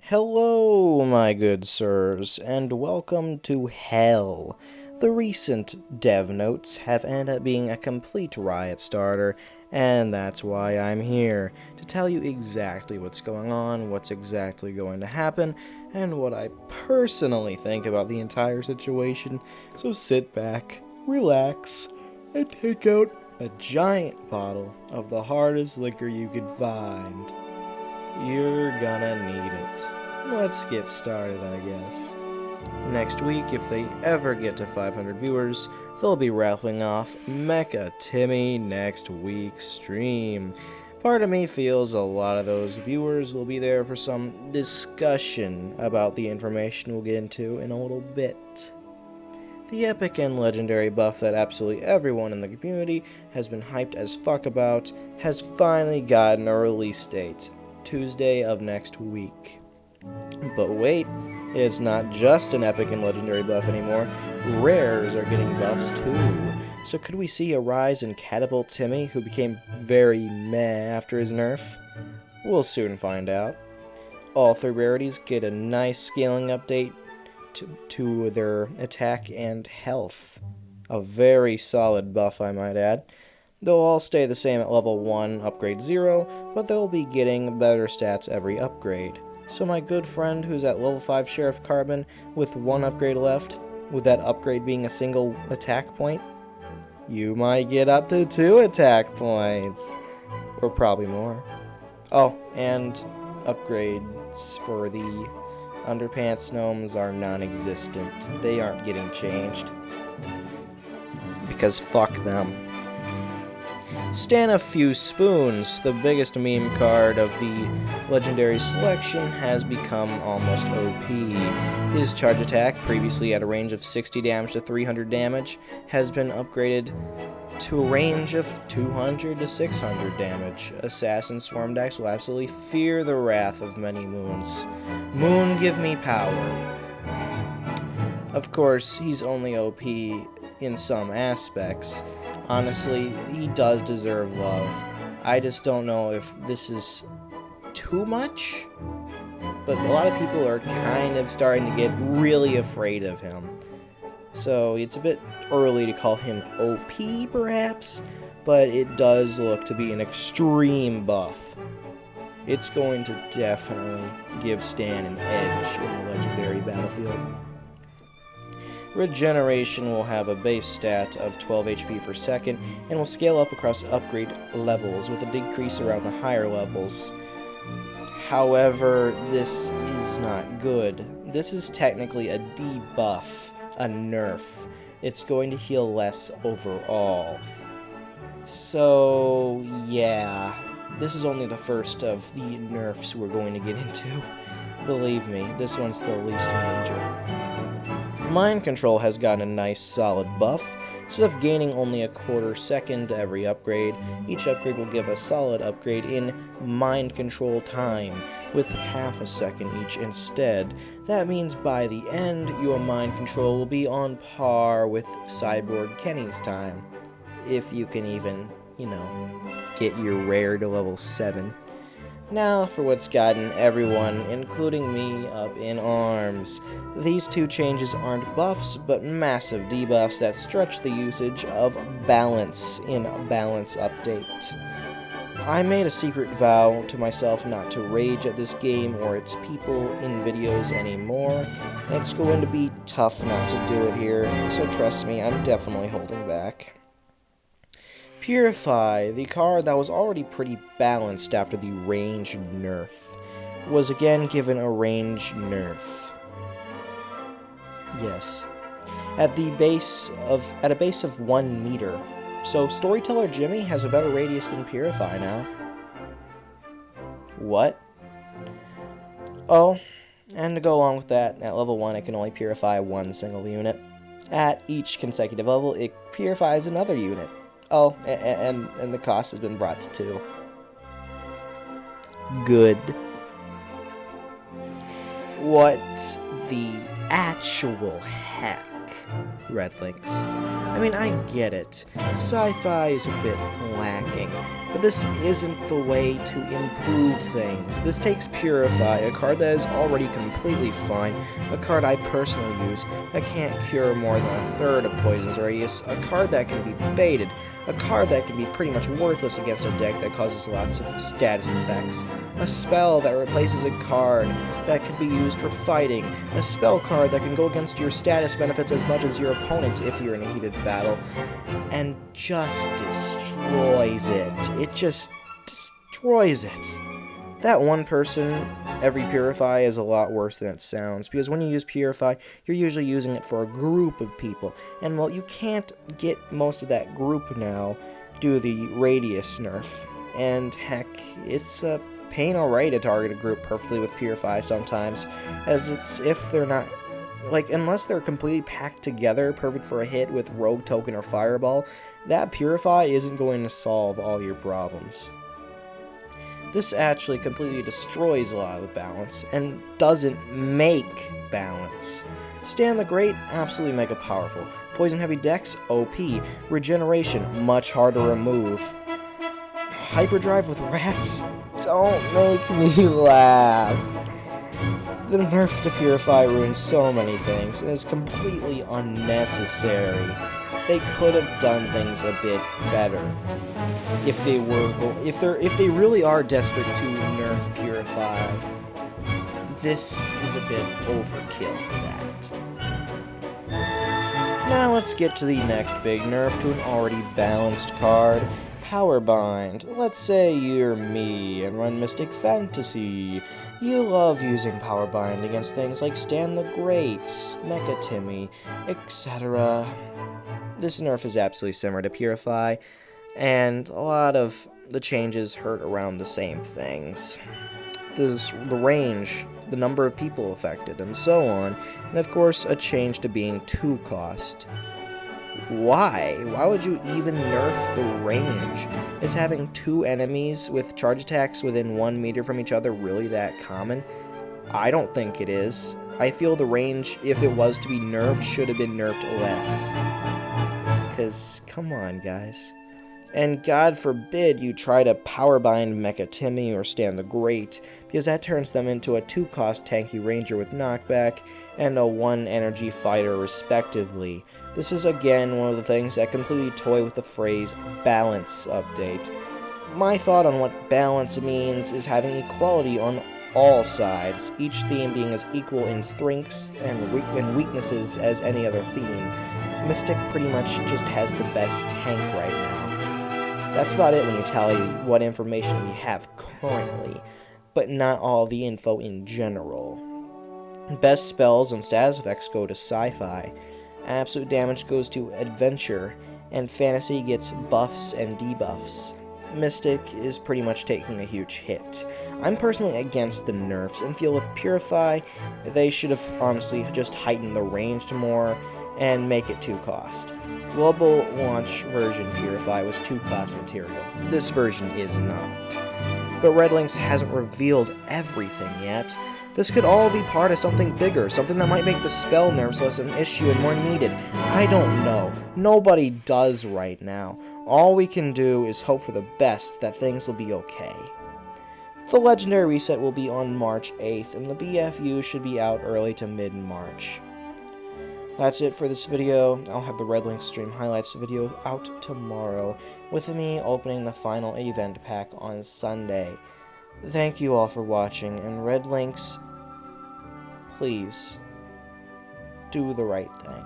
Hello, my good sirs, and welcome to Hell. The recent dev notes have ended up being a complete riot starter, and that's why I'm here, to tell you exactly what's going on, what's exactly going to happen, and what I personally think about the entire situation. So sit back, relax, and take out a giant bottle of the hardest liquor you could find. You're gonna need it. Let's get started, I guess. Next week, if they ever get to 500 viewers, they'll be raffling off Mecha Timmy next week's stream. Part of me feels a lot of those viewers will be there for some discussion about the information we'll get into in a little bit. The epic and legendary buff that absolutely everyone in the community has been hyped as fuck about has finally gotten a release date. Tuesday of next week. But wait, it's not just an epic and legendary buff anymore. Rares are getting buffs too. So could we see a rise in Catapult Timmy, who became very meh after his nerf? We'll soon find out. All three rarities get a nice scaling update to their attack and health. A very solid buff, I might add. They'll all stay the same at level 1, upgrade 0, but they'll be getting better stats every upgrade. So my good friend who's at level 5 Sheriff Carbon with 1 upgrade left, with that upgrade being a single attack point, you might get up to 2 attack points. Or probably more. Oh, and upgrades for the Underpants Gnomes are non-existent. They aren't getting changed. Because fuck them. Stan a few spoons, the biggest meme card of the legendary selection, has become almost OP. His charge attack, previously at a range of 60 damage to 300 damage, has been upgraded to a range of 200 to 600 damage. Assassin Swarm decks will absolutely fear the wrath of many moons. Moon, give me power. Of course, he's only OP in some aspects. Honestly, he does deserve love. I just don't know if this is too much, but a lot of people are kind of starting to get really afraid of him. So it's a bit early to call him OP, perhaps, but it does look to be an extreme buff. It's going to definitely give Stan an edge in the legendary battlefield. Regeneration will have a base stat of 12 HP per second and will scale up across upgrade levels with a decrease around the higher levels. However, this is not good. This is technically a debuff, a nerf. It's going to heal less overall. So, yeah, this is only the first of the nerfs we're going to get into. Believe me, this one's the least major. Mind Control has gotten a nice solid buff. Instead of gaining only a quarter second every upgrade, each upgrade will give a solid upgrade in Mind Control time, with half a second each instead. That means by the end, your Mind Control will be on par with Cyborg Kenny's time. If you can even, get your rare to level 7. Now for what's gotten everyone, including me, up in arms. These two changes aren't buffs, but massive debuffs that stretch the usage of balance in Balance Update. I made a secret vow to myself not to rage at this game or its people in videos anymore. It's going to be tough not to do it here, so trust me, I'm definitely holding back. Purify, the card that was already pretty balanced after the range nerf, was again given a range nerf. Yes. At a base of 1 meter. So Storyteller Jimmy has a better radius than Purify now. What? Oh, and to go along with that, at level 1 it can only purify 1 single unit. At each consecutive level, it purifies another unit. Oh, and the cost has been brought to 2. Good. What the actual heck, Redlinks? I mean, I get it. Sci-fi is a bit lacking, But this isn't the way to improve things. This takes Purify, a card that is already completely fine, a card I personally use that can't cure more than a third of Poison's Radius, a card that can be baited, a card that can be pretty much worthless against a deck that causes lots of status effects, a spell that replaces a card that can be used for fighting, a spell card that can go against your status benefits as much as your opponent if you're in a heated battle, and just destroys it. It just destroys it. That one person, every Purify, is a lot worse than it sounds, because when you use Purify, you're usually using it for a group of people, and well, you can't get most of that group now due to the Radius nerf, and heck, it's a pain already to target a group perfectly with Purify sometimes, as it's if they're not, like, unless they're completely packed together, perfect for a hit with Rogue Token or Fireball, that Purify isn't going to solve all your problems. This actually completely destroys a lot of the balance, and doesn't make balance. Stan the Great, absolutely mega powerful. Poison heavy decks, OP. Regeneration, much harder to remove. Hyperdrive with rats? Don't make me laugh. The nerf to Purify ruins so many things, and is completely unnecessary. They could have done things a bit better. If they really are desperate to nerf Purify, this is a bit overkill for that. Now let's get to the next big nerf to an already balanced card, Powerbind. Let's say you're me and run Mystic Fantasy. You love using Powerbind against things like Stan the Great, Mecha Timmy, etc. This nerf is absolutely similar to Purify, and a lot of the changes hurt around the same things. There's the range, the number of people affected, and so on, and of course a change to being 2-cost. Why? Why would you even nerf the range? Is having 2 enemies with charge attacks within 1 meter from each other really that common? I don't think it is. I feel the range, if it was to be nerfed, should have been nerfed less. Because, come on, guys. And God forbid you try to Powerbind Mecha Timmy or Stan the Great, because that turns them into a 2-cost tanky ranger with knockback, and a 1 energy fighter respectively. This is again one of the things that completely toy with the phrase balance update. My thought on what balance means is having equality on all sides, each theme being as equal in strengths and weaknesses as any other theme. Mystic pretty much just has the best tank right now. That's about it when you tally what information we have currently, but not all the info in general. Best spells and status effects go to Sci-Fi, absolute damage goes to Adventure, and Fantasy gets buffs and debuffs. Mystic is pretty much taking a huge hit. I'm personally against the nerfs, and feel with Purify, they should have honestly just heightened the range to more, and make it 2-cost. Global launch version Purify was 2-cost material. This version is not. But Red Lynx hasn't revealed everything yet. This could all be part of something bigger, something that might make the spell nerfs less an issue and more needed. I don't know. Nobody does right now. All we can do is hope for the best that things will be okay. The Legendary Reset will be on March 8th, and the BFU should be out early to mid-March. That's it for this video. I'll have the Red Lynx stream highlights video out tomorrow, with me opening the final event pack on Sunday. Thank you all for watching, and Red Lynx, please, do the right thing.